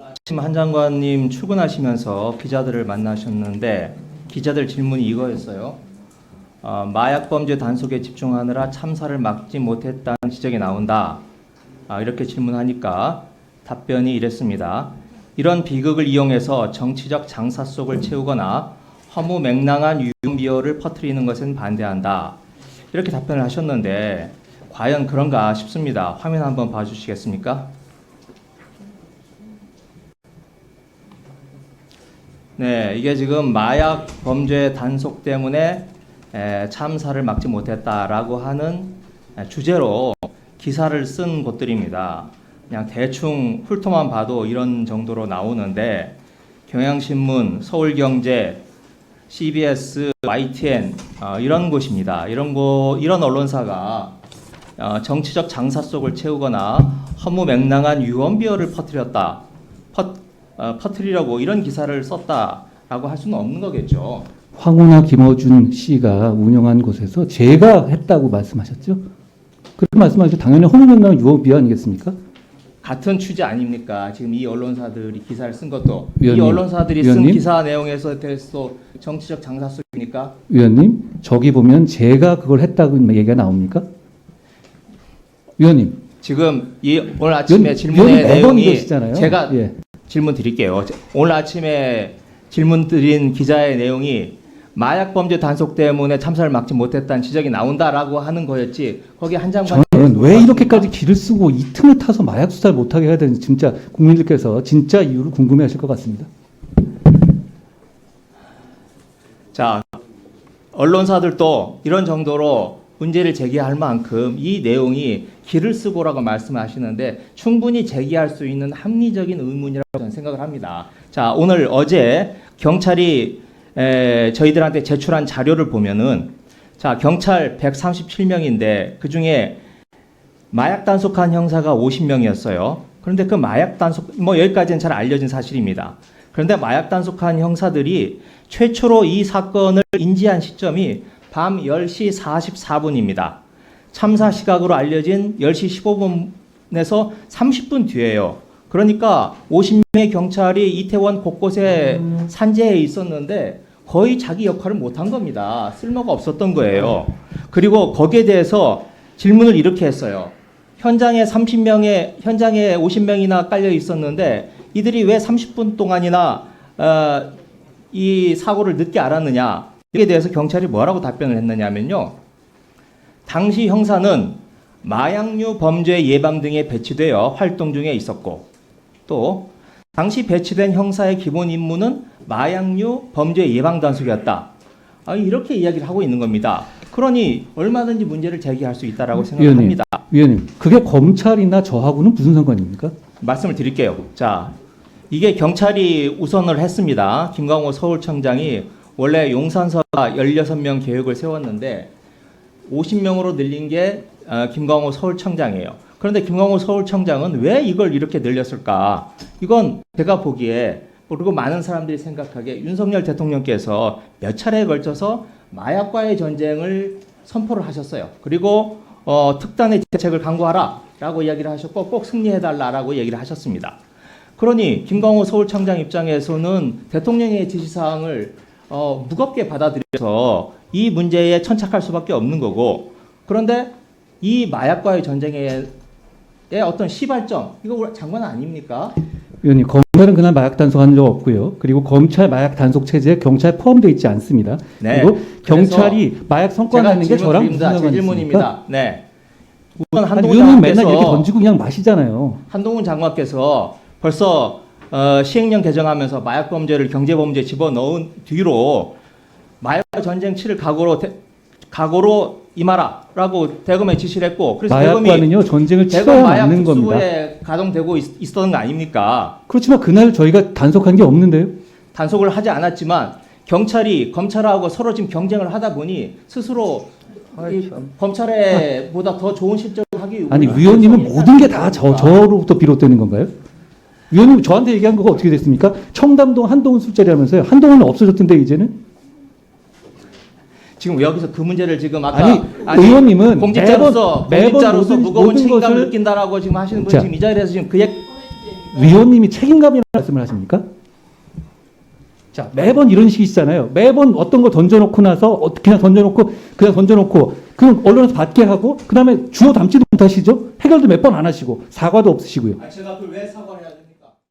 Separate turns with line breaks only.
아침 한 장관님 출근하시면서 기자들을 만나셨는데 기자들 질문이 이거였어요. 마약 범죄 단속에 집중하느라 참사를 막지 못했다는 지적이 나온다. 이렇게 질문하니까 답변이 이랬습니다. 이런 비극을 이용해서 정치적 장사 속을 채우거나 허무맹랑한 유언비어를 퍼뜨리는 것은 반대한다. 이렇게 답변을 하셨는데 과연 그런가 싶습니다. 화면 한번 봐주시겠습니까? 네, 이게 지금 마약 범죄 단속 때문에 참사를 막지 못했다라고 하는 주제로 기사를 쓴 곳들입니다. 그냥 대충 훑어만 봐도 이런 정도로 나오는데 경향신문, 서울경제, CBS, YTN 이런 곳입니다. 이런 언론사가 정치적 장사 속을 채우거나 허무맹랑한 유언비어를 퍼뜨리려고 이런 기사를 썼다라고 할 수는 없는 거겠죠.
황운하 김어준 씨가 운영한 곳에서 제가 했다고 말씀하셨죠? 그렇게 말씀하시죠. 당연히 허무맹랑한 유언비어 아니겠습니까?
같은 취지 아닙니까? 지금 이 언론사들이 기사를 쓴 것도
위원님,
이 언론사들이
위원님?
쓴 기사 내용에서 대해서 정치적 장사 속입니까?
위원님, 저기 보면 제가 그걸 했다고 얘기가 나옵니까? 위원님.
지금 오늘 아침에
위원님,
질문의
위원님 매번
내용이
이러시잖아요.
제가
예.
질문 드릴게요. 오늘 아침에 질문 드린 기자의 내용이 마약 범죄 단속 때문에 참사를 막지 못했다는 지적이 나온다라고 하는 거였지. 거기 한 장관
저는 왜 이렇게까지 기를 쓰고 이 틈을 타서 마약 수사를 못하게 해야 되는지 진짜 국민들께서 진짜 이유를 궁금해하실 것 같습니다.
자, 언론사들도 이런 정도로 문제를 제기할 만큼 이 내용이 기를 쓰고라고 말씀하시는데 충분히 제기할 수 있는 합리적인 의문이라고 저는 생각을 합니다. 자, 어제 경찰이 저희들한테 제출한 자료를 보면은 자, 경찰 137명인데 그 중에 마약 단속한 형사가 50명이었어요. 그런데 그 마약 단속 여기까지는 잘 알려진 사실입니다. 그런데 마약 단속한 형사들이 최초로 이 사건을 인지한 시점이 밤 10시 44분입니다. 참사 시각으로 알려진 10시 15분에서 30분 뒤에요. 그러니까 50명의 경찰이 이태원 곳곳에 산재해 있었는데 거의 자기 역할을 못한 겁니다. 쓸모가 없었던 거예요. 그리고 거기에 대해서 질문을 이렇게 했어요. 현장에 50명이나 깔려 있었는데 이들이 왜 30분 동안이나 이 사고를 늦게 알았느냐. 이에 대해서 경찰이 뭐라고 답변을 했느냐면요. 당시 형사는 마약류 범죄 예방 등에 배치되어 활동 중에 있었고 또 당시 배치된 형사의 기본 임무는 마약류 범죄 예방 단속이었다. 이렇게 이야기를 하고 있는 겁니다. 그러니 얼마든지 문제를 제기할 수 있다라고 생각합니다.
위원님, 그게 검찰이나 저하고는 무슨 상관입니까?
말씀을 드릴게요. 자, 이게 경찰이 우선을 했습니다. 김광호 서울청장이 원래 용산서가 16명 계획을 세웠는데 50명으로 늘린 게 김광호 서울청장이에요. 그런데 김광호 서울청장은 왜 이걸 이렇게 늘렸을까? 이건 제가 보기에 그리고 많은 사람들이 생각하기에 윤석열 대통령께서 몇 차례에 걸쳐서 마약과의 전쟁을 선포를 하셨어요. 그리고 특단의 대책을 강구하라라고 이야기를 하셨고 꼭 승리해달라라고 얘기를 하셨습니다. 그러니 김광호 서울청장 입장에서는 대통령의 지시사항을 무겁게 받아들여서 이 문제에 천착할 수밖에 없는 거고 그런데 이 마약과의 전쟁의 어떤 시발점 이거 장관 아닙니까?
위원님, 검찰은 그날 마약 단속한 적 없고요. 그리고 검찰 마약 단속 체제에 경찰 포함되어 있지 않습니다.
네.
그리고 경찰이 마약 성과내는 게 저랑 무슨 상관이
질문입니다. 네. 우선
위원님 맨날 이렇게 던지고 그냥 마시잖아요.
한동훈 장관께서 벌써 시행령 개정하면서 마약 범죄를 경제 범죄에 집어넣은 뒤로 마약 전쟁 치를 각오로 임하라라고 대검에 지시를 했고 그래서
마약과는요 전쟁을 치러야 맞는 겁니다.
특수부에 가동되고 있었던 거 아닙니까?
그렇지만 그날 저희가 단속한 게 없는데요.
단속을 하지 않았지만 경찰이 검찰하고 서로 지금 경쟁을 하다 보니 스스로 검찰보다 더 좋은 실적을 하기 위해
아니 위원님은 모든 게 다 저로부터 비롯되는 건가요? 위원님 저한테 얘기한 거가 어떻게 됐습니까? 청담동 한동훈 술자리하면서요. 한동훈은 없어졌던데 이제는?
지금 여기서 그 문제를 지금
아니 의원님은
공직자로서
매번
무거운
모든
책임감을
것을
느낀다라고 지금 하시는 분이 지금 이 자리에서 지금 그 얘기
위원님이 책임감이라는 말씀을 하십니까? 자, 매번 이런 식이시잖아요. 매번 어떤 거 던져놓고 나서 그냥 던져놓고 그럼 언론에서 받게 하고 그다음에 주워 담지도 못하시죠? 해결도 몇 번 안 하시고 사과도 없으시고요.
제가 그걸 왜 사과를 해야